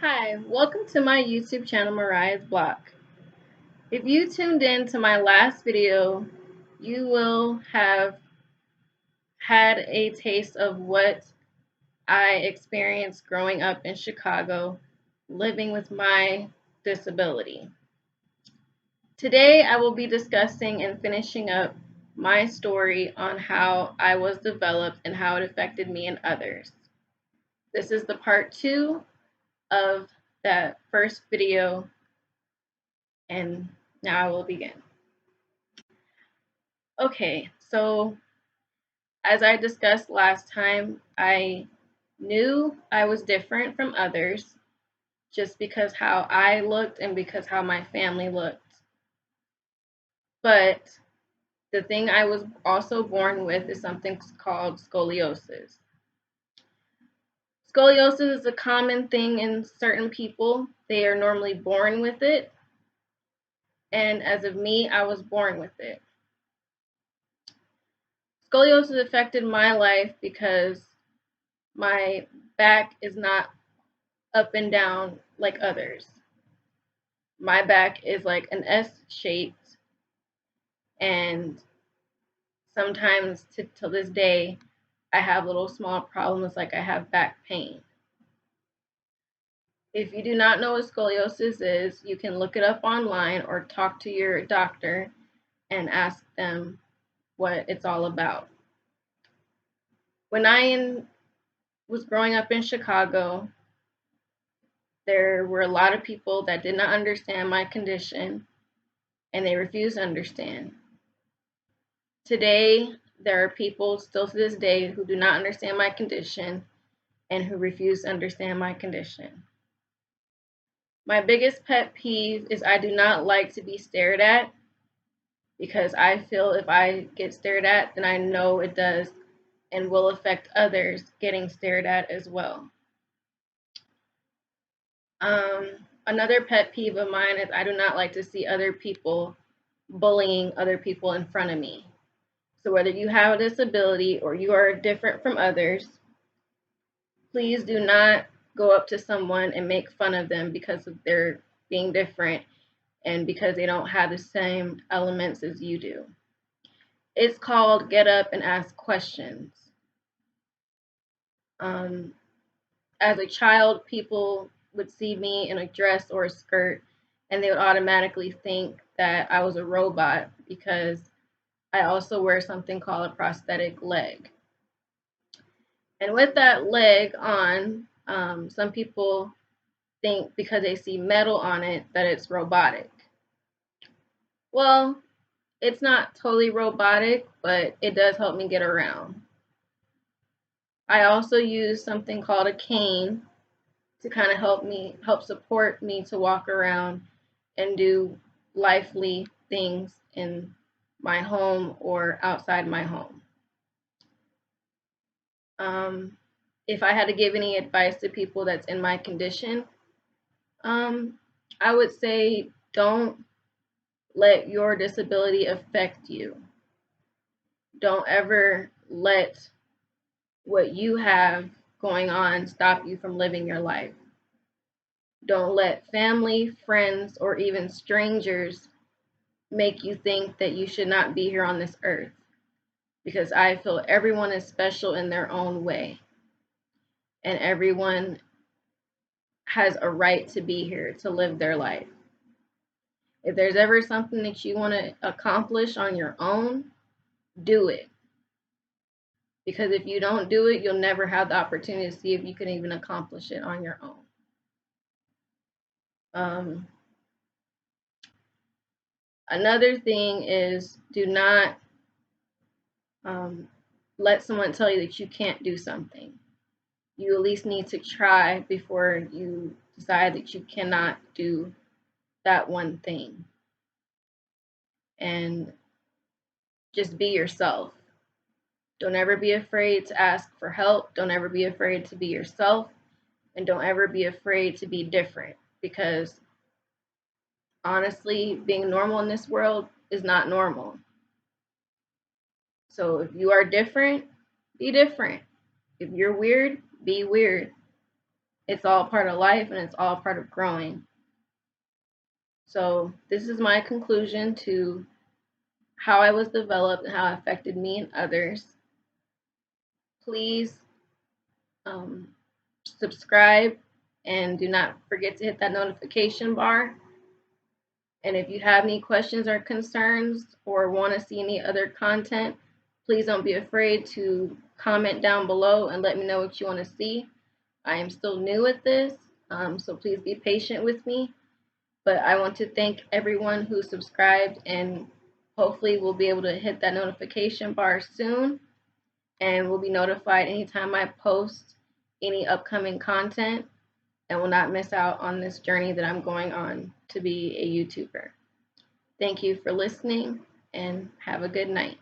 Hi, welcome to my YouTube channel, Mariah's Block. If you tuned in to my last video, you will have had a taste of what I experienced growing up in Chicago, living with my disability. Today, I will be discussing and finishing up my story on how I was developed and how it affected me and others. This is the part 2 of that first video, and now I will begin. Okay, so as I discussed last time, I knew I was different from others just because how I looked and because how my family looked. But the thing I was also born with is something called scoliosis. Scoliosis is a common thing in certain people. They are normally born with it. And as of me, I was born with it. Scoliosis affected my life because my back is not up and down like others. My back is like an S shaped, and sometimes to this day, I have little small problems like I have back pain. If you do not know what scoliosis is, you can look it up online or talk to your doctor and ask them what it's all about. When I was growing up in Chicago, there were a lot of people that did not understand my condition and they refused to understand. Today, there are people still to this day who do not understand my condition and who refuse to understand my condition. My biggest pet peeve is I do not like to be stared at because I feel if I get stared at, then I know it does and will affect others getting stared at as well. Another pet peeve of mine is I do not like to see other people bullying other people in front of me. So whether you have a disability or you are different from others, please do not go up to someone and make fun of them because of their being different and because they don't have the same elements as you do. It's called get up and ask questions. As a child, people would see me in a dress or a skirt and they would automatically think that I was a robot because I also wear something called a prosthetic leg. And with that leg on, some people think because they see metal on it that it's robotic. Well, it's not totally robotic, but it does help me get around. I also use something called a cane to kind of help support me to walk around and do lively things in my home or outside my home. If I had to give any advice to people that's in my condition, I would say don't let your disability affect you. Don't ever let what you have going on stop you from living your life. Don't let family, friends, or even strangers make you think that you should not be here on this earth, because I feel everyone is special in their own way and everyone has a right to be here to live their life. If there's ever something that you want to accomplish on your own, do it. Because if you don't do it, you'll never have the opportunity to see if you can even accomplish it on your own. Another thing is do not let someone tell you that you can't do something. You at least need to try before you decide that you cannot do that one thing. And just be yourself. Don't ever be afraid to ask for help. Don't ever be afraid to be yourself. And don't ever be afraid to be different, because honestly, being normal in this world is not normal. So if you are different, be different. If you're weird, be weird. It's all part of life and it's all part of growing. So this is my conclusion to how I was developed and how it affected me and others. Please subscribe and do not forget to hit that notification bar. And if you have any questions or concerns or want to see any other content, please don't be afraid to comment down below and let me know what you want to see. I am still new at this, so please be patient with me. But I want to thank everyone who subscribed, and hopefully we'll be able to hit that notification bar soon, and we'll be notified anytime I post any upcoming content, and will not miss out on this journey that I'm going on to be a YouTuber. Thank you for listening, and have a good night.